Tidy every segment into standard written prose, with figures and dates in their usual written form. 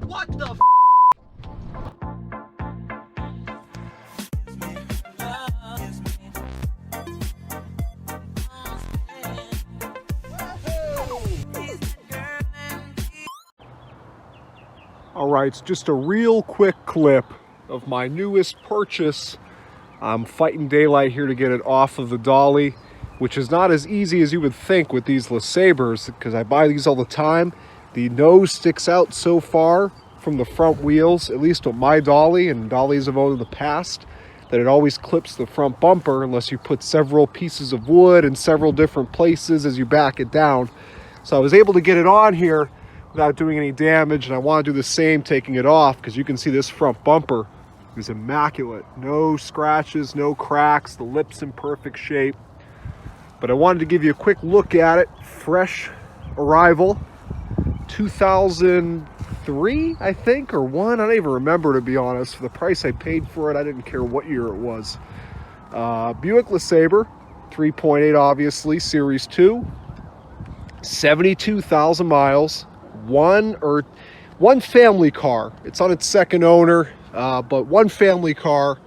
What the f? All right, it's just a real quick clip of my newest purchase. I'm fighting daylight here to get it off of the dolly, which is not as easy as you would think with these Lesabres, because I buy these all the time. The nose sticks out so far from the front wheels, at least on my dolly, and dollies I've owned in the past, that it always clips the front bumper unless you put several pieces of wood in several different places as you back it down. So I was able to get it on here without doing any damage, and I want to do the same taking it off, because you can see this front bumper is immaculate. No scratches, no cracks, the lip's in perfect shape. But I wanted to give you a quick look at it. Fresh arrival, 2003, I think, or one. I don't even remember, to be honest. For the price I paid for it, I didn't care what year it was. Buick Lesabre, 3.8 obviously, Series 2, 72,000 miles. One family car. It's on its second owner, but one family car.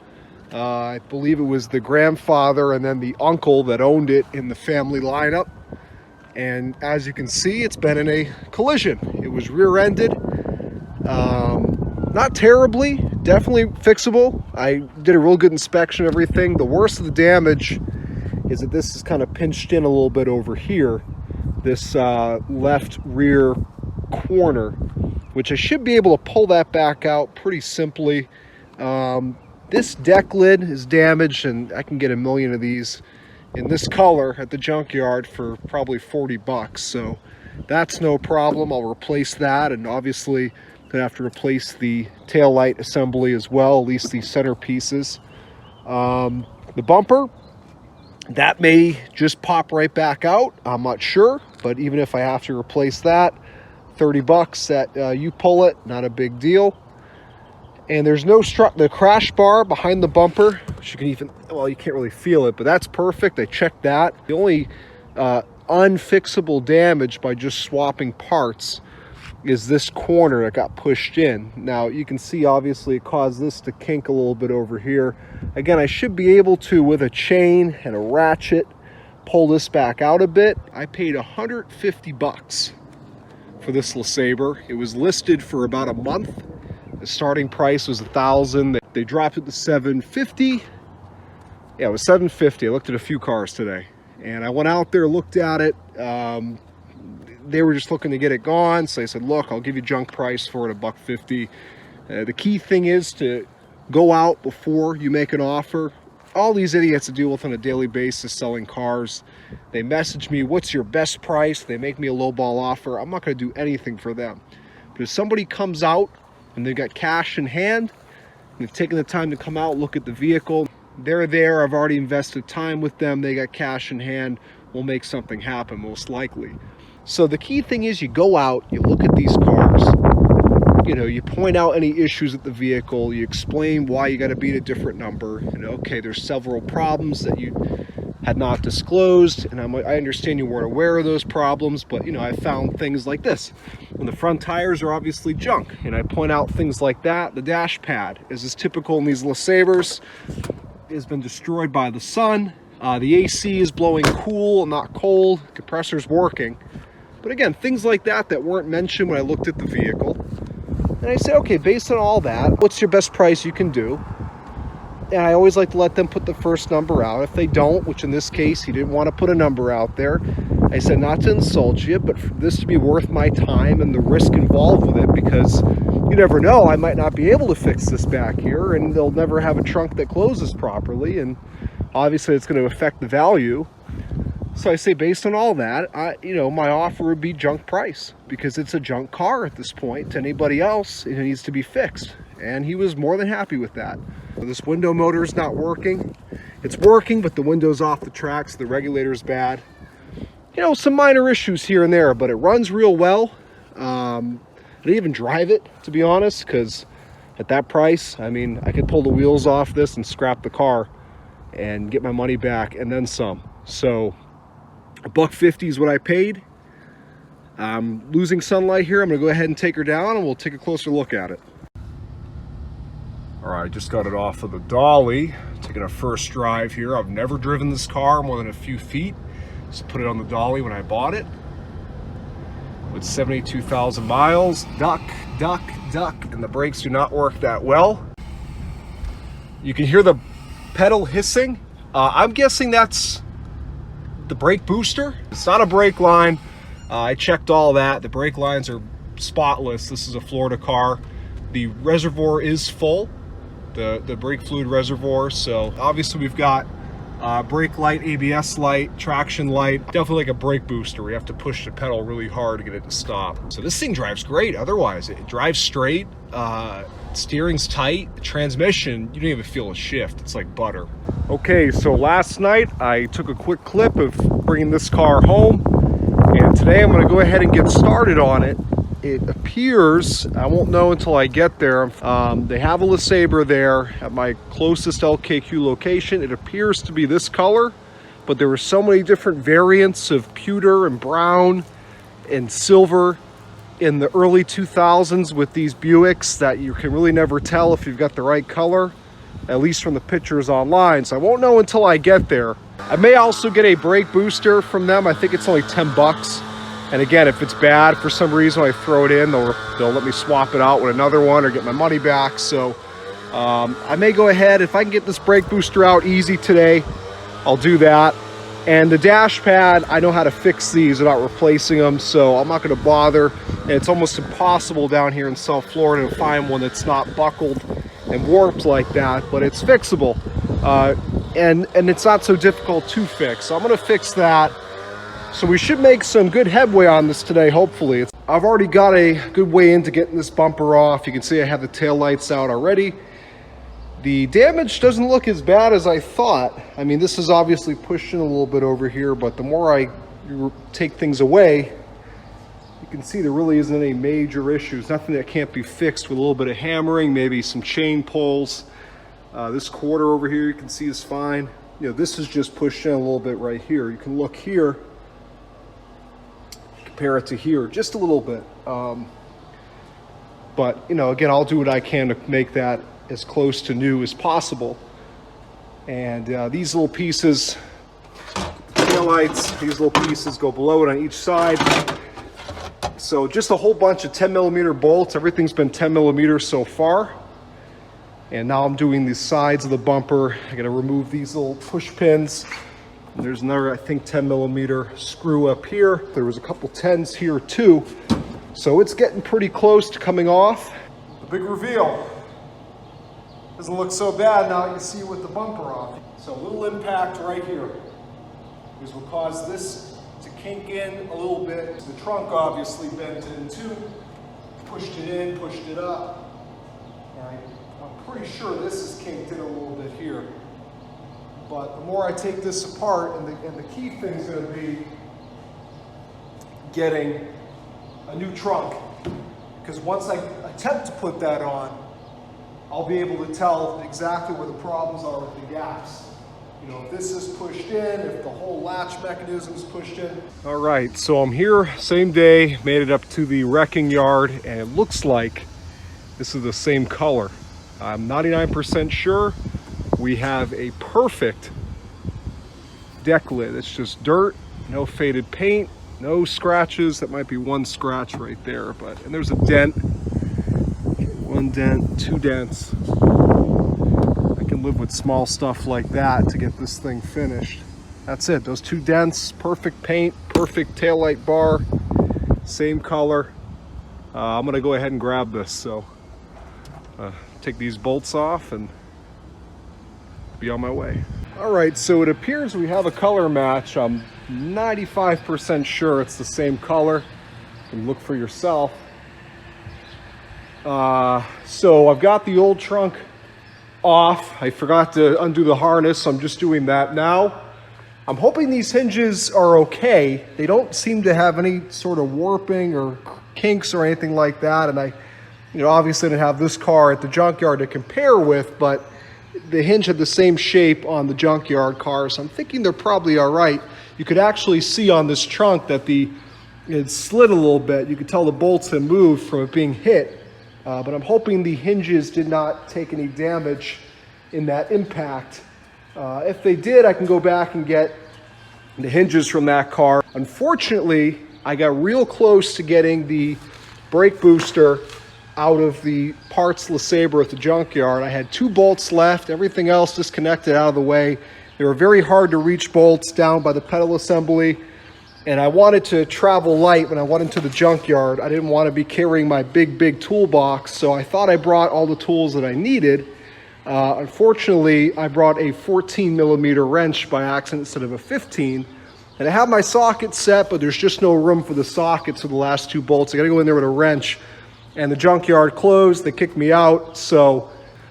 I believe it was the grandfather and then the uncle that owned it in the family lineup. And as you can see, it's been in a collision. It was rear-ended. Not terribly, definitely fixable. I did a real good inspection of everything. The worst of the damage is that this is kind of pinched in a little bit over here. This left rear corner, which I should be able to pull that back out pretty simply. This deck lid is damaged, and I can get a million of these in this color at the junkyard for probably 40 bucks, so that's no problem. I'll replace that, and obviously gonna have to replace the tail light assembly as well, at least the center pieces. The bumper, that may just pop right back out, I'm not sure, but even if I have to replace that, 30 bucks that you pull it, not a big deal. And there's no the crash bar behind the bumper, which you can even, well, you can't really feel it, but that's perfect. I checked that. The only unfixable damage by just swapping parts is this corner that got pushed in. Now you can see obviously it caused this to kink a little bit over here. Again, I should be able to, with a chain and a ratchet, pull this back out a bit. I paid 150 bucks for this Lesabre. It was listed for about a month. The starting price was $1,000. They dropped it to $750. Yeah, it was $750. I looked at a few cars today, and I went out there, looked at it. They were just looking to get it gone, so I said, look, I'll give you junk price for it, $150. The key thing is to go out before you make an offer. All these idiots I deal with on a daily basis selling cars, they message me, what's your best price? They make me a lowball offer. I'm not going to do anything for them. But if somebody comes out and they've got cash in hand, and they've taken the time to come out, look at the vehicle, they're there, I've already invested time with them, they got cash in hand, we'll make something happen most likely. So the key thing is you go out, you look at these cars, you know, you point out any issues with the vehicle, you explain why you got to beat a different number, and okay, there's several problems that you had not disclosed, and I understand you weren't aware of those problems, but you know, I found things like this. When the front tires are obviously junk, and I point out things like that. The dash pad, as is typical in these Lesabres, has been destroyed by the sun. The AC is blowing cool, not cold. Compressor's working. But again, things like that that weren't mentioned when I looked at the vehicle. And I said, okay, based on all that, what's your best price you can do? And I always like to let them put the first number out. If they don't, which in this case, he didn't want to put a number out there, I said, not to insult you, but for this to be worth my time and the risk involved with it, because you never know, I might not be able to fix this back here, and they'll never have a trunk that closes properly, and obviously it's going to affect the value. So I say, based on all that, you know, my offer would be junk price, because it's a junk car at this point. To anybody else, it needs to be fixed. And he was more than happy with that. This window motor is not working. It's working, but the window's off the tracks. The regulator's bad. You know, some minor issues here and there, but it runs real well. I didn't even drive it, to be honest, because at that price, I mean, I could pull the wheels off this and scrap the car and get my money back and then some. So $150 is what I paid. I'm losing sunlight here. I'm gonna go ahead and take her down and we'll take a closer look at it. All right, just got it off of the dolly, taking a first drive here. I've never driven this car more than a few feet. Just put it on the dolly when I bought it. With 72,000 miles, duck, duck, duck, and the brakes do not work that well. You can hear the pedal hissing. I'm guessing that's the brake booster. It's not a brake line. I checked all that. The brake lines are spotless. This is a Florida car. The reservoir is full, the brake fluid reservoir. So obviously we've got brake light, ABS light, traction light, definitely like a brake booster. We have to push the pedal really hard to get it to stop. So this thing drives great otherwise. It drives straight, steering's tight, the transmission, you don't even feel a shift. It's like butter. Okay, so last night I took a quick clip of bringing this car home, and today I'm gonna go ahead and get started on it. It appears, I won't know until I get there, they have a Lesabre there at my closest LKQ location. It appears to be this color, but there were so many different variants of pewter and brown and silver in the early 2000s with these Buicks that you can really never tell if you've got the right color, at least from the pictures online. So I won't know until I get there. I may also get a brake booster from them. I think it's only 10 bucks. And again, if it's bad for some reason, I throw it in, they'll let me swap it out with another one or get my money back. So I may go ahead, if I can get this brake booster out easy today, I'll do that. And the dash pad, I know how to fix these without replacing them, so I'm not gonna bother. And it's almost impossible down here in South Florida to find one that's not buckled and warped like that, but it's fixable. And it's not so difficult to fix. So I'm gonna fix that. So we should make some good headway on this today, hopefully. I've already got a good way into getting this bumper off. You can see I have the tail lights out already. The damage doesn't look as bad as I thought. I mean, this is obviously pushing a little bit over here, but the more I take things away, you can see there really isn't any major issues. Nothing that can't be fixed with a little bit of hammering, maybe some chain pulls. This quarter over here you can see is fine. You know, this is just pushed in a little bit right here. You can look here, compare it to here just a little bit. But, you know, again, I'll do what I can to make that as close to new as possible. And these little pieces, tail lights, these little pieces go below it on each side. So just a whole bunch of 10mm bolts. Everything's been 10mm so far. And now I'm doing the sides of the bumper. I gotta remove these little push pins. And there's another, I think, 10mm screw up here. There was a couple 10s here too. So it's getting pretty close to coming off. The big reveal. Doesn't look so bad now you can see with the bumper off. So a little impact right here is what caused this to kink in a little bit. The trunk obviously bent in too. Pushed it in, pushed it up. And I'm pretty sure this is kinked in a little bit here. But the more I take this apart, and the key thing is going to be getting a new trunk. Because once I attempt to put that on, I'll be able to tell exactly where the problems are with the gaps. You know, if this is pushed in, if the whole latch mechanism is pushed in. All right, so I'm here, same day, made it up to the wrecking yard, and it looks like this is the same color. I'm 99% sure we have a perfect deck lid. It's just dirt, no faded paint, no scratches. That might be one scratch right there, and there's a dent. One dent, two dents. I can live with small stuff like that to get this thing finished. That's it, those two dents, perfect paint, perfect taillight bar, same color. I'm gonna go ahead and grab this. So take these bolts off and be on my way. All right, so it appears we have a color match. I'm 95% sure it's the same color. You can look for yourself. So I've got the old trunk off. I forgot to undo the harness, so I'm just doing that now. I'm hoping these hinges are okay. They don't seem to have any sort of warping or kinks or anything like that. And I, you know, obviously didn't have this car at the junkyard to compare with, but the hinge had the same shape on the junkyard car, so I'm thinking they're probably all right. You could actually see on this trunk that the it slid a little bit. You could tell the bolts had moved from it being hit, but I'm hoping the hinges did not take any damage in that impact. If they did, I can go back and get the hinges from that car. Unfortunately, I got real close to getting the brake booster out of the parts Lesabre at the junkyard. I had 2 bolts left, everything else disconnected out of the way. They were very hard to reach bolts down by the pedal assembly, and I wanted to travel light when I went into the junkyard. I didn't want to be carrying my big toolbox, so I thought I brought all the tools that I needed. Unfortunately, I brought a 14mm wrench by accident instead of a 15, and I have my socket set, but there's just no room for the sockets for the last 2 bolts. I gotta go in there with a wrench, and the junkyard closed. They kicked me out, so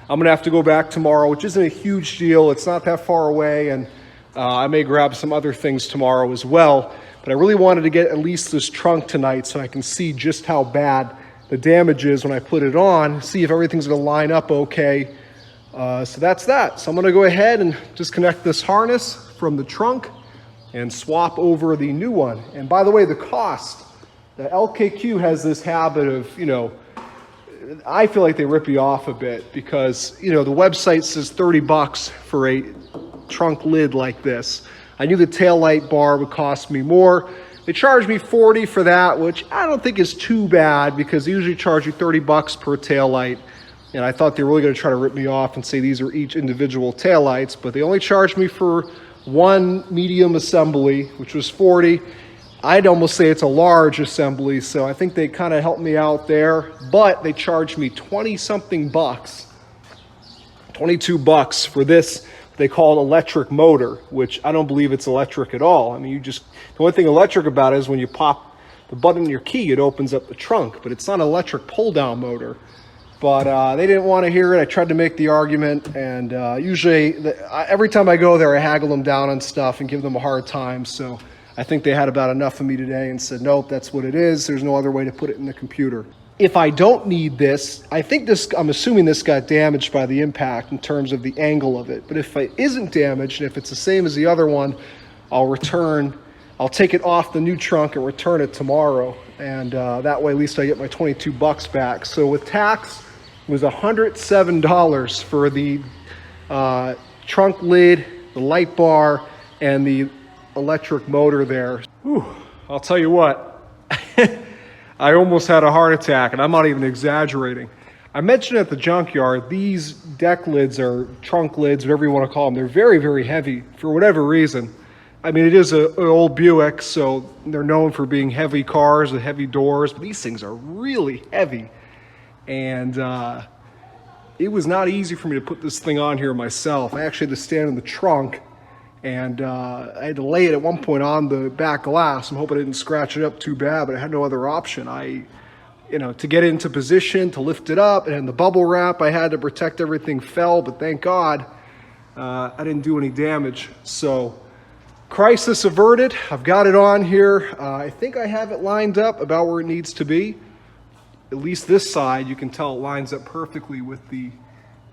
I'm gonna have to go back tomorrow, which isn't a huge deal. It's not that far away, and I may grab some other things tomorrow as well. But I really wanted to get at least this trunk tonight so I can see just how bad the damage is when I put it on, see if everything's gonna line up okay. So that's that. So I'm gonna go ahead and disconnect this harness from the trunk and swap over the new one. And by the way, the cost, the LKQ has this habit of, you know, I feel like they rip you off a bit because, you know, the website says 30 bucks for a trunk lid like this. I knew the taillight bar would cost me more. They charged me 40 for that, which I don't think is too bad because they usually charge you 30 bucks per taillight. And I thought they were really gonna try to rip me off and say these are each individual taillights, but they only charged me for 1 medium assembly, which was 40. I'd almost say it's a large assembly, so I think they kind of helped me out there, but they charged me 20-something bucks, 22 bucks for this, they call an electric motor, which I don't believe it's electric at all. I mean, the only thing electric about it is when you pop the button in your key, it opens up the trunk, but it's not an electric pull-down motor. But they didn't want to hear it. I tried to make the argument, and usually, every time I go there, I haggle them down on stuff and give them a hard time. So I think they had about enough of me today and said, nope, that's what it is. There's no other way to put it in the computer. If I don't need this, I'm assuming this got damaged by the impact in terms of the angle of it. But if it isn't damaged, and if it's the same as the other one, I'll take it off the new trunk and return it tomorrow. And that way, at least I get my 22 bucks back. So with tax, it was $107 for the trunk lid, the light bar, and the electric motor there. Whew, I'll tell you what, I almost had a heart attack, and I'm not even exaggerating. I mentioned at the junkyard, these deck lids or trunk lids, whatever you want to call them, they're very heavy for whatever reason. I mean, it is an old Buick, so they're known for being heavy cars with heavy doors, but these things are really heavy. And it was not easy for me to put this thing on here myself. I actually had to stand in the trunk, and I had to lay it at one point on the back glass. I'm hoping I didn't scratch it up too bad, but I had no other option. To get into position, to lift it up, and the bubble wrap I had to protect everything fell, but thank God I didn't do any damage. So crisis averted. I've got it on here. I think I have it lined up about where it needs to be. At least this side, you can tell it lines up perfectly with the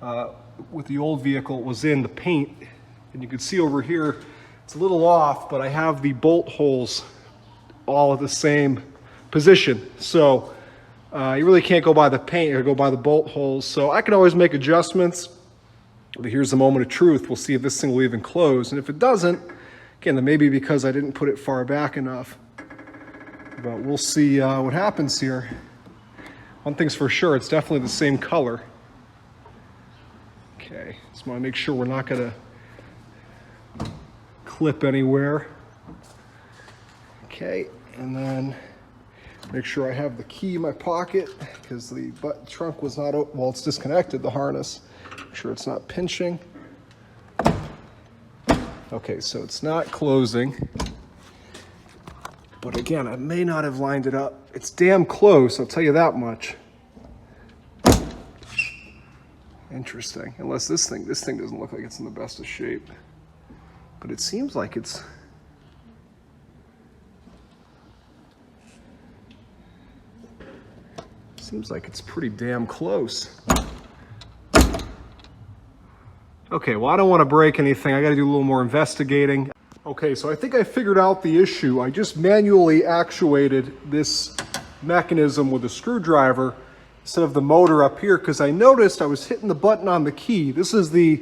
old vehicle it was in, the paint. And you can see over here, it's a little off, but I have the bolt holes all at the same position. So you really can't go by the paint or go by the bolt holes. So I can always make adjustments. But here's the moment of truth. We'll see if this thing will even close. And if it doesn't, again, then maybe because I didn't put it far back enough. But we'll see what happens here. One thing's for sure, it's definitely the same color. Okay, just want to make sure we're not going to clip anywhere. Okay, and then make sure I have the key in my pocket because the trunk was not open. Well, it's disconnected, the harness. Make sure it's not pinching. Okay, so it's not closing. But again, I may not have lined it up. It's damn close, I'll tell you that much. Interesting, unless this thing doesn't look like it's in the best of shape. But it seems like it's pretty damn close. Okay, well, I don't want to break anything. I got to do a little more investigating. Okay, so I think I figured out the issue. I just manually actuated this mechanism with a screwdriver instead of the motor up here, because I noticed I was hitting the button on the key. This is the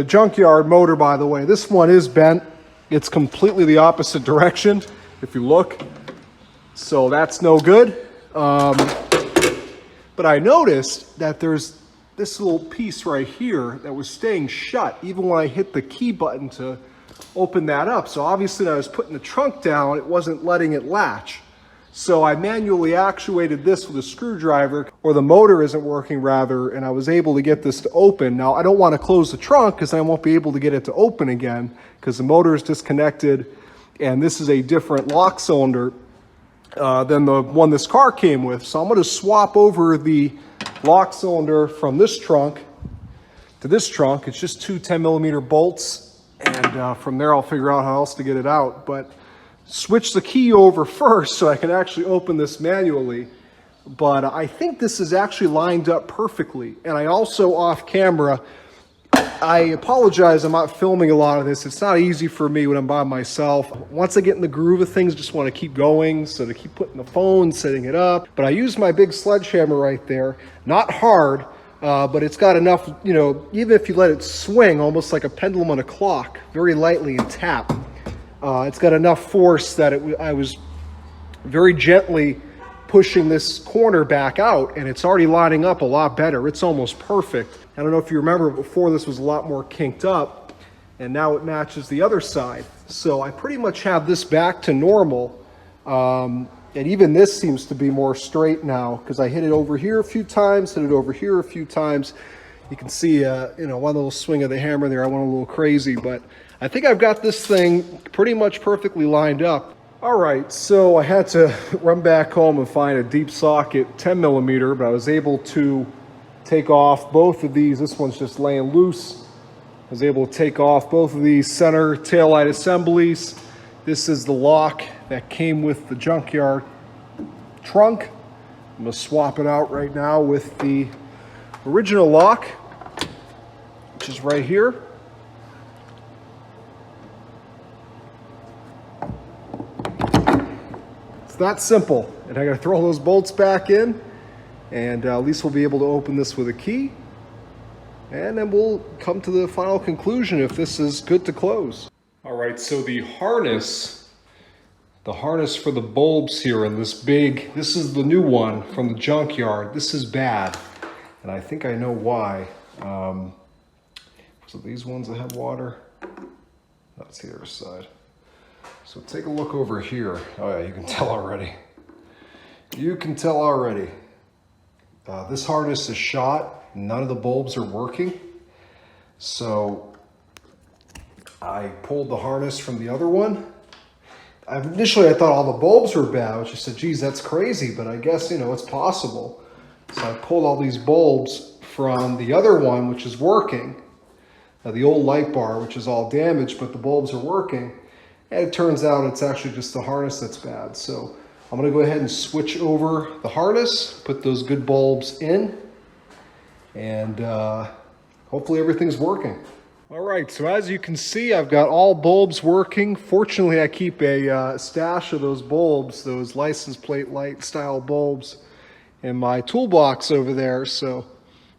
junkyard motor, by the way. This one is bent. It's completely the opposite direction, if you look. So that's no good. But I noticed that there's this little piece right here that was staying shut even when I hit the key button to open that up. So obviously when I was putting the trunk down, it wasn't letting it latch. So I manually actuated this with a screwdriver, or the motor isn't working rather, and I was able to get this to open. Now I don't want to close the trunk because I won't be able to get it to open again because the motor is disconnected, and this is a different lock cylinder than the one this car came with. So I'm going to swap over the lock cylinder from this trunk to this trunk. It's just two 10mm bolts, and from there I'll figure out how else to get it out. But switch the key over first so I can actually open this manually. But I think this is actually lined up perfectly. And I also, off camera, I apologize, I'm not filming a lot of this. It's not easy for me when I'm by myself. Once I get in the groove of things, I just want to keep going. So to keep putting the phone, setting it up. But I used my big sledgehammer right there. Not hard, but it's got enough, you know, even if you let it swing, almost like a pendulum on a clock, very lightly and tap. It's got enough force that I was very gently pushing this corner back out, and it's already lining up a lot better. It's almost perfect. I don't know if you remember, before this was a lot more kinked up, and now it matches the other side. So I pretty much have this back to normal, and even this seems to be more straight now because I hit it over here a few times, hit it over here a few times. You can see, you know, one little swing of the hammer there. I went a little crazy, but I think I've got this thing pretty much perfectly lined up. All right, so I had to run back home and find a deep socket 10mm, but I was able to take off both of these. This one's just laying loose. I was able to take off both of these center taillight assemblies. This is the lock that came with the junkyard trunk. I'm gonna swap it out right now with the original lock, which is right here. That simple. And I gotta throw those bolts back in, and at least we'll be able to open this with a key, and then we'll come to the final conclusion if this is good to close. All right, so the harness for the bulbs here in this is the new one from the junkyard. This is bad, and I think I know why. So these ones that have water, that's the other side. So take a look over here. Oh yeah, you can tell already. You can tell already. This harness is shot. None of the bulbs are working. So I pulled the harness from the other one. Initially I thought all the bulbs were bad. I just said, geez, that's crazy, but I guess, you know, it's possible. So I pulled all these bulbs from the other one, which is working. The old light bar, which is all damaged, but the bulbs are working. And it turns out it's actually just the harness that's bad. So I'm gonna go ahead and switch over the harness, put those good bulbs in, and hopefully everything's working. All right, so as you can see, I've got all bulbs working. Fortunately, I keep a stash of those bulbs, those license plate light style bulbs, in my toolbox over there. So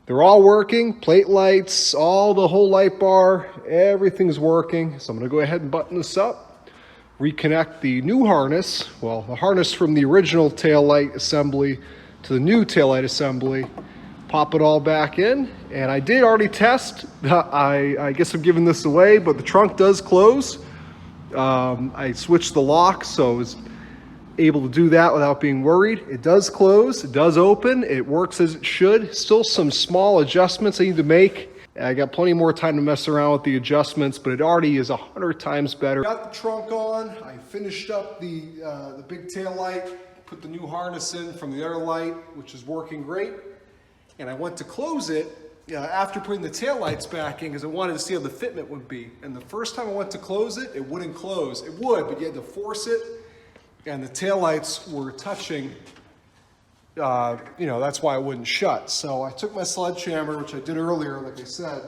they're all working, plate lights, the whole light bar, everything's working. So I'm gonna go ahead and button this up. Reconnect the new harness, well, the harness from the original taillight assembly to the new taillight assembly, pop it all back in, and I did already test. I guess I'm giving this away, but the trunk does close. I switched the lock, so I was able to do that without being worried. It does close, it does open, it works as it should. Still some small adjustments I need to make. I got plenty more time to mess around with the adjustments, but it already is 100 times better. Got the trunk on. I finished up the big tail light, put the new harness in from the other light, which is working great. And I went to close it after putting the tail lights back in because I wanted to see how the fitment would be. And the first time I went to close it, it wouldn't close. It would, but you had to force it, and the tail lights were touching. You know, that's why it wouldn't shut. So I took my sledgehammer, which I did earlier, like I said,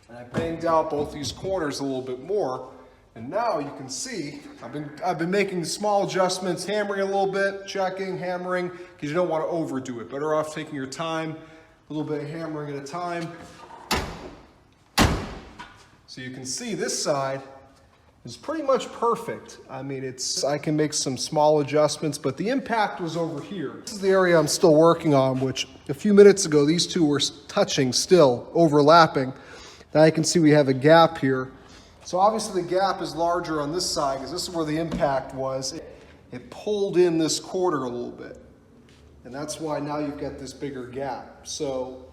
and I banged out both these corners a little bit more, And now you can see, I've been making small adjustments, hammering a little bit, checking, hammering, because you don't want to overdo it. Better off taking your time, a little bit of hammering at a time. So you can see this side is pretty much perfect. I mean, I can make some small adjustments, but the impact was over here. This is the area I'm still working on, which a few minutes ago, these two were touching still, overlapping. Now you can see we have a gap here. So obviously the gap is larger on this side because this is where the impact was. It pulled in this quarter a little bit. And that's why now you've got this bigger gap. So,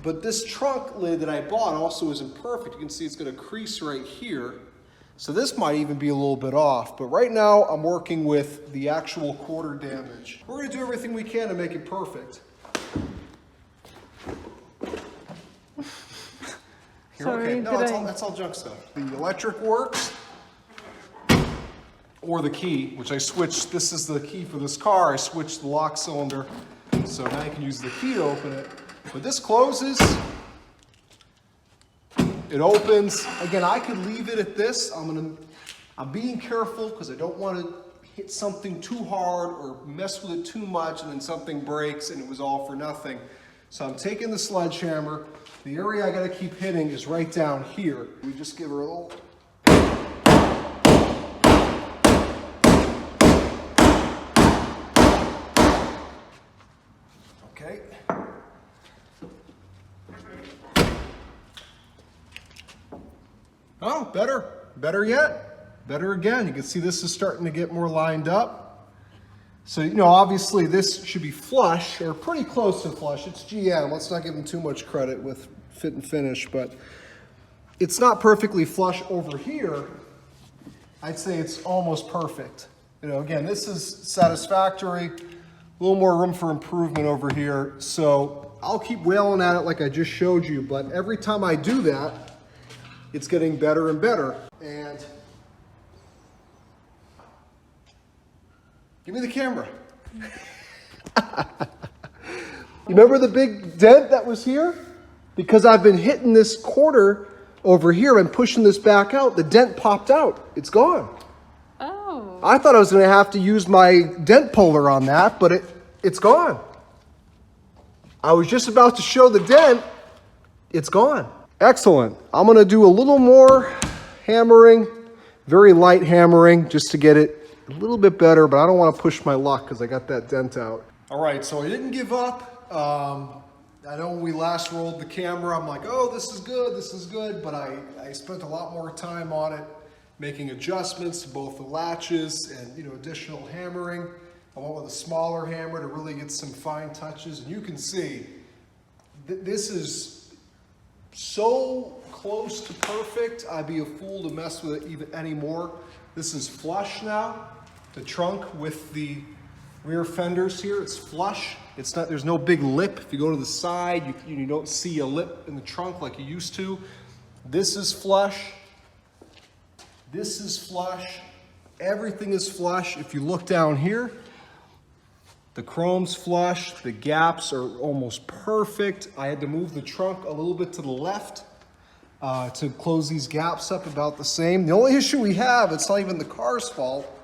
but this trunk lid that I bought also isn't perfect. You can see it's got a crease right here. So this might even be a little bit off. But right now I'm working with the actual quarter damage. We're gonna do everything we can to make it perfect. Sorry, okay, no, that's all junk stuff. The electric works, or the key, which I switched. This is the key for this car. I switched the lock cylinder, so now you can use the key to open it. But this closes, it opens. Again, I could leave it at this. I'm being careful because I don't want to hit something too hard or mess with it too much and then something breaks and it was all for nothing. So I'm taking the sledgehammer. The area I got to keep hitting is right down here. We just give her a little. Okay. Oh, better. Better yet. Better again. You can see this is starting to get more lined up. So, you know, obviously this should be flush, or pretty close to flush. It's GM. Let's not give them too much credit with fit and finish, but it's not perfectly flush over here. I'd say it's almost perfect. You know, again, this is satisfactory. A little more room for improvement over here. So I'll keep wailing at it like I just showed you, but every time I do that, it's getting better and better. And give me the camera. You remember the big dent that was here? Because I've been hitting this quarter over here and pushing this back out, the dent popped out. It's gone. Oh. I thought I was going to have to use my dent puller on that, but it's gone. I was just about to show the dent. It's gone. Excellent. I'm going to do a little more hammering, very light hammering, just to get it a little bit better, but I don't want to push my luck because I got that dent out. All right, so I didn't give up. I know when we last rolled the camera, I'm like, oh, this is good, but I spent a lot more time on it, making adjustments to both the latches and, you know, additional hammering. I went with a smaller hammer to really get some fine touches, and you can see this is so close to perfect. I'd be a fool to mess with it even anymore. This is flush now. The trunk with the rear fenders here, it's flush. It's not, there's no big lip. If you go to the side, you don't see a lip in the trunk like you used to. This is flush. This is flush. Everything is flush. If you look down here, the chrome's flush. The gaps are almost perfect. I had to move the trunk a little bit to the left to close these gaps up about the same. The only issue we have, it's not even the car's fault,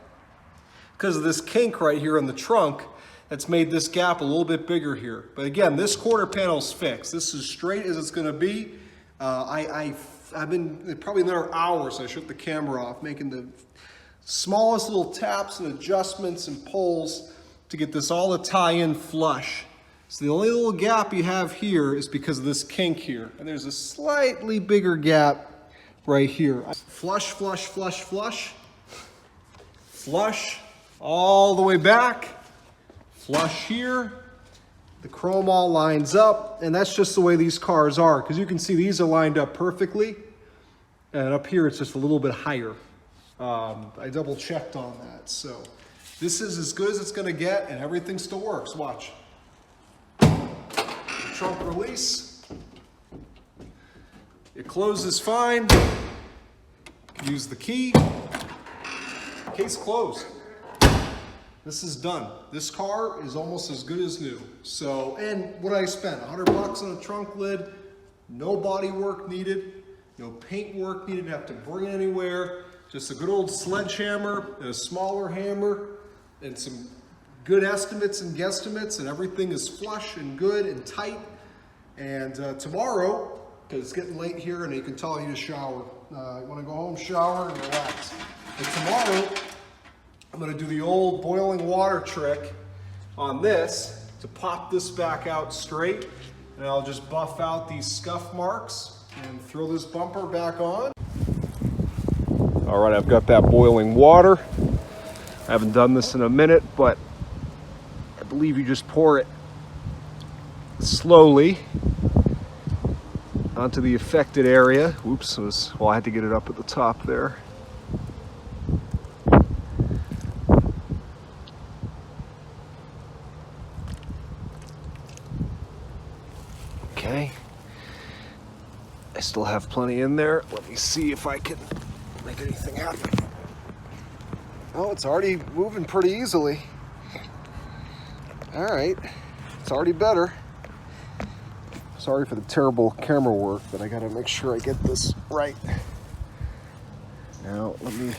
because of this kink right here in the trunk that's made this gap a little bit bigger here. But again, this quarter panel's fixed. This is straight as it's gonna be. I've been probably another hour, so I shut the camera off, making the smallest little taps and adjustments and pulls to get this all to tie in flush. So the only little gap you have here is because of this kink here. And there's a slightly bigger gap right here. Flush, flush, flush, flush. Flush all the way back. Flush here. The chrome all lines up. And that's just the way these cars are. Because you can see these are lined up perfectly. And up here it's just a little bit higher. I double checked on that. So this is as good as it's going to get, and everything still works. Watch. Trunk release. It closes fine. Use the key. Case closed. This is done. This car is almost as good as new. So, and what I spent, $100 on a trunk lid, no body work needed, no paint work needed, have to bring it anywhere. just a good old sledgehammer and a smaller hammer and some good estimates and guesstimates, and everything is flush and good and tight. And tomorrow, because it's getting late here and you can tell I need a shower. I want to go home, shower, and relax. And tomorrow, I'm going to do the old boiling water trick on this to pop this back out straight. And I'll just buff out these scuff marks and throw this bumper back on. All right, I've got that boiling water. I haven't done this in a minute, but I believe you just pour it slowly onto the affected area. Oops, well, I had to get it up at the top there. Okay. I still have plenty in there. Let me see if I can make anything happen. Oh, it's already moving pretty easily. All right, it's already better. Sorry for the terrible camera work, but I gotta make sure I get this right. Now, let me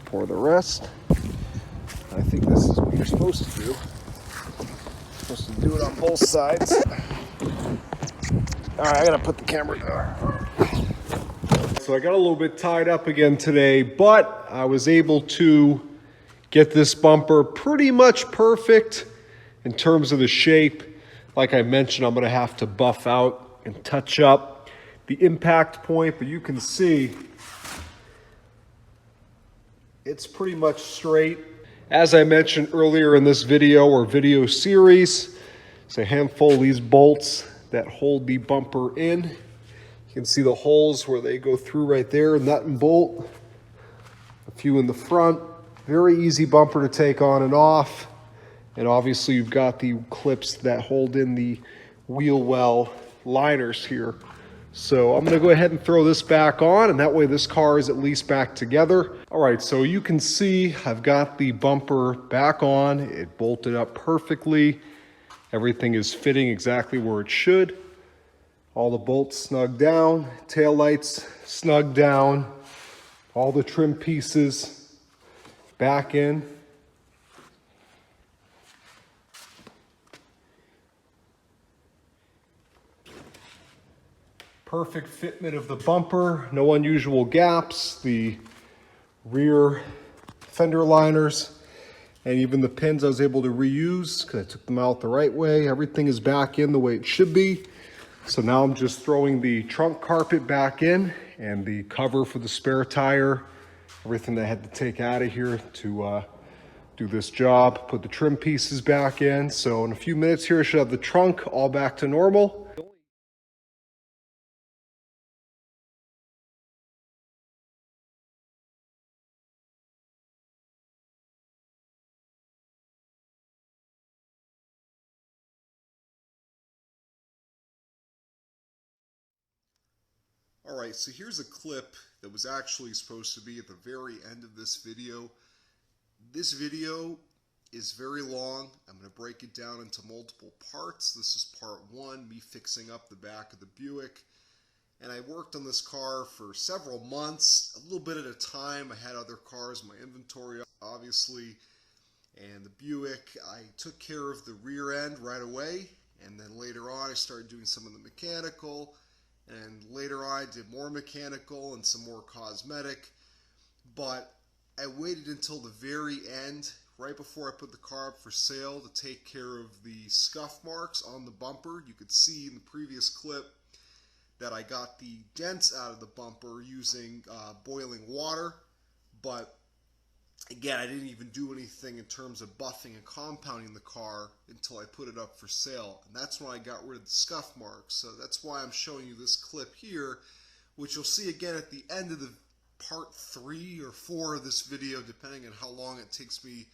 pour the rest. I think this is what you're supposed to do. You're supposed to do it on both sides. All right, I gotta put the camera down. So I got a little bit tied up again today, but I was able to get this bumper pretty much perfect in terms of the shape. Like I mentioned, I'm gonna have to buff out and touch up the impact point, but you can see it's pretty much straight. As I mentioned earlier in this video or video series, it's a handful of these bolts that hold the bumper in. You can see the holes where they go through right there, nut and bolt. A few in the front. Very easy bumper to take on and off. And obviously you've got the clips that hold in the wheel well liners here. So I'm gonna go ahead and throw this back on, and that way this car is at least back together. All right, so you can see I've got the bumper back on. It bolted up perfectly. Everything is fitting exactly where it should. All the bolts snug down, tail lights snug down, all the trim pieces back in. Perfect fitment of the bumper, no unusual gaps. The rear fender liners and even the pins I was able to reuse because I took them out the right way. Everything is back in the way it should be. So now I'm just throwing the trunk carpet back in and the cover for the spare tire, everything that I had to take out of here to do this job, put the trim pieces back in. So in a few minutes here, I should have the trunk all back to normal. All right, so here's a clip that was actually supposed to be at the very end of this video. This video is very long. I'm going to break it down into multiple parts. This is part one, me fixing up the back of the Buick. And I worked on this car for several months, a little bit at a time. I had other cars in my inventory, obviously. And the Buick, I took care of the rear end right away. And then later on, I started doing some of the mechanical. And later on, I did more mechanical and some more cosmetic. But I waited until the very end, right before I put the car up for sale, to take care of the scuff marks on the bumper. You could see in the previous clip that I got the dents out of the bumper using boiling water. But again, I didn't even do anything in terms of buffing and compounding the car until I put it up for sale. And that's when I got rid of the scuff marks. So that's why I'm showing you this clip here, which you'll see again at the end of the part 3 or 4 of this video, depending on how long it takes me,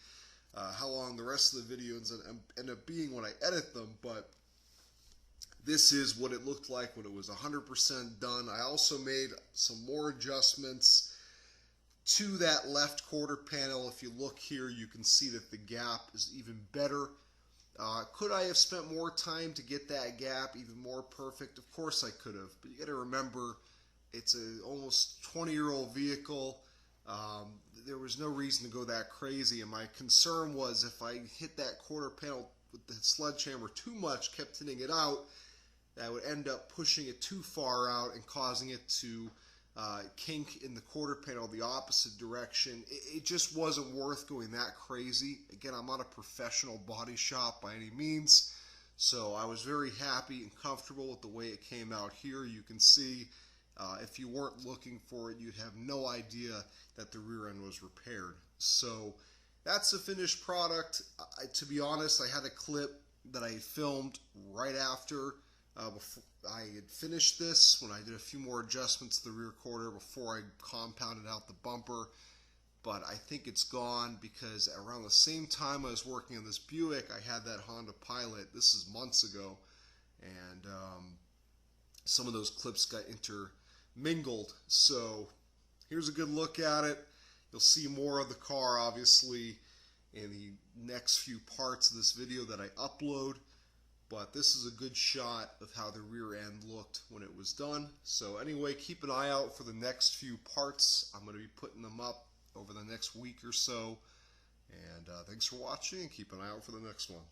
how long the rest of the videos end up being when I edit them. But this is what it looked like when it was 100% done. I also made some more adjustments to that left quarter panel. If you look here, you can see that the gap is even better. Could I have spent more time to get that gap even more perfect? Of course I could have, but you got to remember it's a almost 20-year-old vehicle. There was no reason to go that crazy, and my concern was if I hit that quarter panel with the sledgehammer too much, kept hitting it out, that would end up pushing it too far out and causing it to kink in the quarter panel the opposite direction. It just wasn't worth going that crazy. Again, I'm not a professional body shop by any means, so I was very happy and comfortable with the way it came out here. You can see if you weren't looking for it, you'd have no idea that the rear end was repaired. So that's the finished product. To be honest, I had a clip that I filmed right after before I had finished this, when I did a few more adjustments to the rear quarter before I compounded out the bumper. But I think it's gone because around the same time I was working on this Buick, I had that Honda Pilot. This is months ago, and some of those clips got intermingled. So here's a good look at it. You'll see more of the car obviously in the next few parts of this video that I upload, but this is a good shot of how the rear end looked when it was done. So anyway, keep an eye out for the next few parts. I'm going to be putting them up over the next week or so, and thanks for watching, and keep an eye out for the next one.